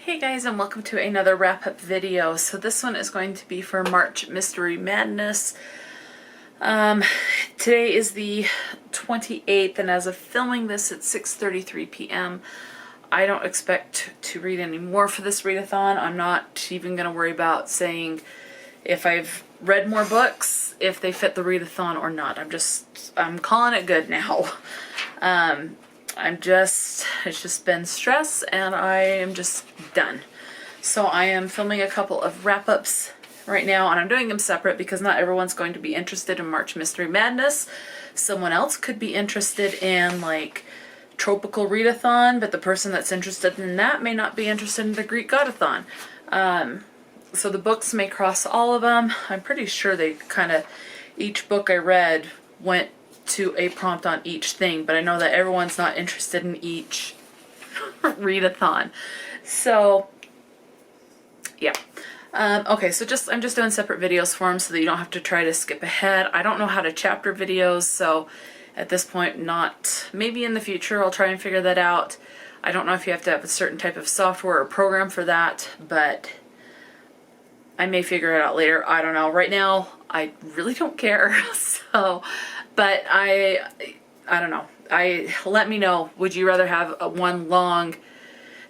Hey guys, and welcome to another wrap-up video. So this one is going to be for March Mystery Madness. Today is the 28th, and as of filming this at 6:33 p.m. I don't expect to read any more for this readathon. I'm not even going to worry about saying if I've read more books, if they fit the readathon or not. I'm calling it good now. It's just been stress, and I am just done. So I am filming a couple of wrap-ups right now, and I'm doing them separate because not everyone's going to be interested in March Mystery Madness. Someone else could be interested in, like, Tropical Readathon, but the person that's interested in that may not be interested in the Greek Godathon. So the books may cross all of them. I'm pretty sure they each book I read went to a prompt on each thing, but I know that everyone's not interested in each readathon. So, yeah. Okay, so I'm just doing separate videos for them so that you don't have to try to skip ahead. I don't know how to chapter videos, so at this point, not. Maybe in the future I'll try and figure that out. I don't know if you have to have a certain type of software or program for that, but I may figure it out later. I don't know. Right now, I really don't care. So, but I don't know. Let me know. Would you rather have one long?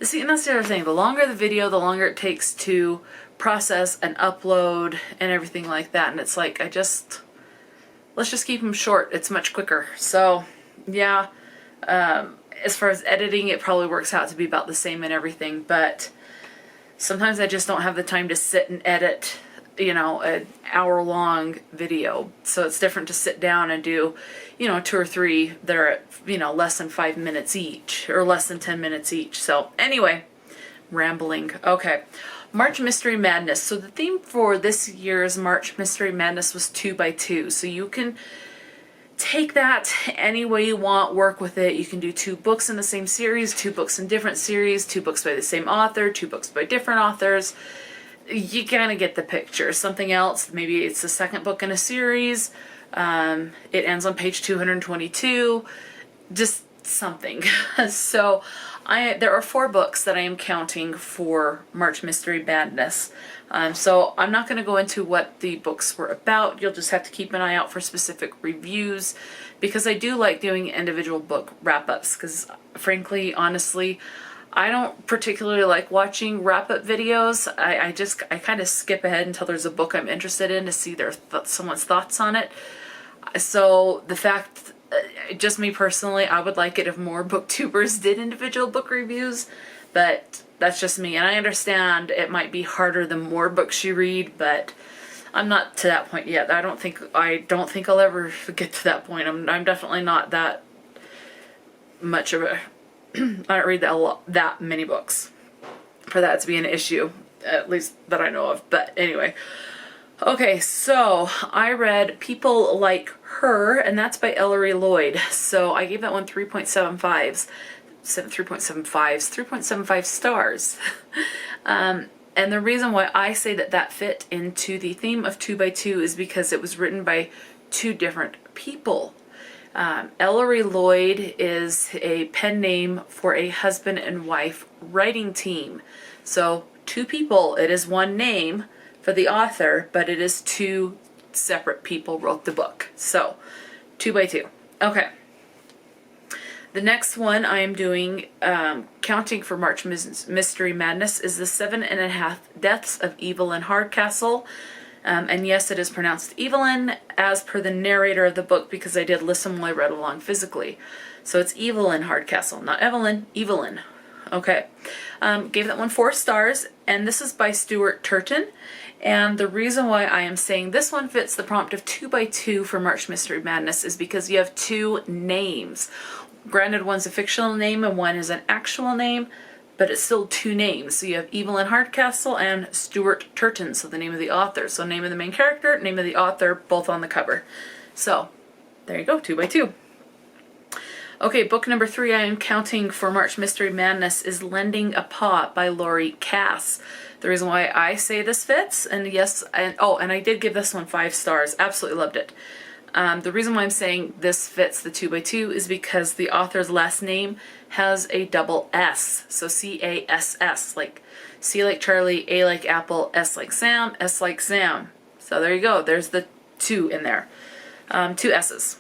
See, and that's the other thing. The longer the video, the longer it takes to process and upload and everything like that. And it's like, let's just keep them short. It's much quicker. So, yeah. As far as editing, it probably works out to be about the same and everything. But sometimes I just don't have the time to sit and edit, an hour-long video. So it's different to sit down and do, 2 or 3 that are at, less than 5 minutes each, or less than 10 minutes each. So anyway, rambling. Okay, March Mystery Madness. So the theme for this year's March Mystery Madness was 2x2. So you can take that any way you want, work with it. You can do 2 books in the same series, 2 books in different series, 2 books by the same author, 2 books by different authors. You kind of get the picture. Something else, maybe it's the second book in a series. It ends on page 222. Just something. So there are 4 books that I am counting for March Mystery Madness. So I'm not going to go into what the books were about. You'll just have to keep an eye out for specific reviews, because I do like doing individual book wrap-ups, because frankly, honestly, I don't particularly like watching wrap-up videos. I kind of skip ahead until there's a book I'm interested in to see someone's thoughts on it. So the fact, just me personally, I would like it if more booktubers did individual book reviews, but that's just me. And I understand it might be harder the more books you read, but I'm not to that point yet. I don't think I'll ever get to that point. I'm definitely not that much of a I don't read that many books for that to be an issue, at least that I know of. But anyway, okay, so I read People Like Her, and that's by Ellery Lloyd. So I gave that one 3.75 stars. And the reason why I say that fit into the theme of 2x2 is because it was written by 2 different people. Ellery Lloyd is a pen name for a husband and wife writing team. So 2 people, it is one name for the author, but it is 2 separate people wrote the book. So 2x2. Okay. The next one I am doing, counting for March Mystery Madness, is The 7.5 Deaths of Evelyn Hardcastle. And yes, it is pronounced Evelyn, as per the narrator of the book, because I did listen while I read along physically. So it's Evelyn Hardcastle, not Evelyn, Evelyn. Okay. Gave that one 4 stars, and this is by Stuart Turton. And the reason why I am saying this one fits the prompt of 2x2 for March Mystery Madness is because you have 2 names. Granted, one's a fictional name and one is an actual name, but it's still 2 names. So you have Evelyn Hardcastle and Stuart Turton, so the name of the author. So name of the main character, name of the author, both on the cover. So there you go, 2x2. Okay, book number 3 I am counting for March Mystery Madness is Lending a Paw by Laurie Cass. The reason why I say this fits, and yes, and I did give this one 5 stars. Absolutely loved it. The reason why I'm saying this fits the 2x2 is because the author's last name has a double S. So C-A-S-S, like C like Charlie, A like Apple, S like Sam, S like Sam. So there you go. There's the 2 in there. 2 S's.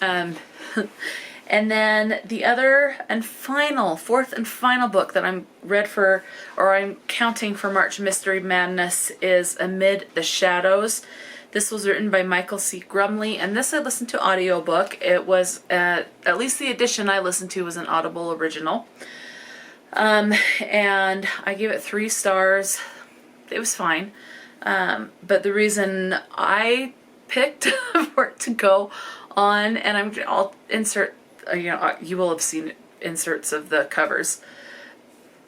And then the other and final, fourth and final book that I'm counting for March Mystery Madness is Amid the Shadows. This was written by Michael C. Grumley, and this I listened to audiobook. It was, at least the edition I listened to was an Audible original. And I gave it 3 stars. It was fine. But the reason I picked for it to go on, and I'll insert, you will have seen inserts of the covers.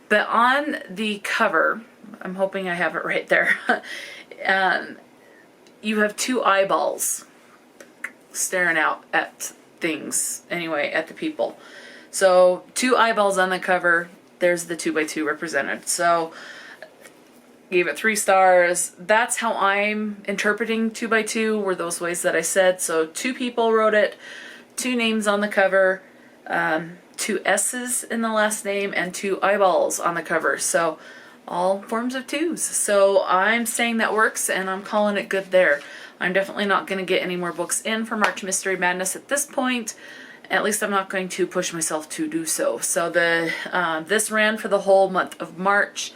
But on the cover, I'm hoping I have it right there, you have 2 eyeballs staring out at things, anyway, at the people. So 2 eyeballs on the cover, there's the 2x2 represented. So gave it 3 stars. That's how I'm interpreting 2x2, were those ways that I said. So 2 people wrote it, 2 names on the cover, 2 S's in the last name, and 2 eyeballs on the cover. So all forms of 2s. So I'm saying that works, and I'm calling it good there. I'm definitely not going to get any more books in for March Mystery Madness at this point. At least I'm not going to push myself to do so. So this ran for the whole month of March.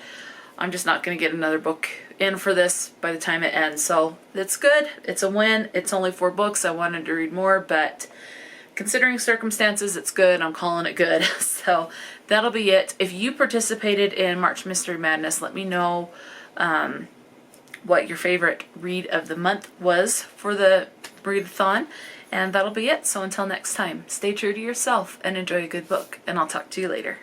I'm just not going to get another book in for this by the time it ends. So it's good. It's a win. It's only 4 books. I wanted to read more, but considering circumstances, it's good. I'm calling it good. So that'll be it. If you participated in March Mystery Madness, let me know what your favorite read of the month was for the readathon. And that'll be it. So until next time, stay true to yourself and enjoy a good book. And I'll talk to you later.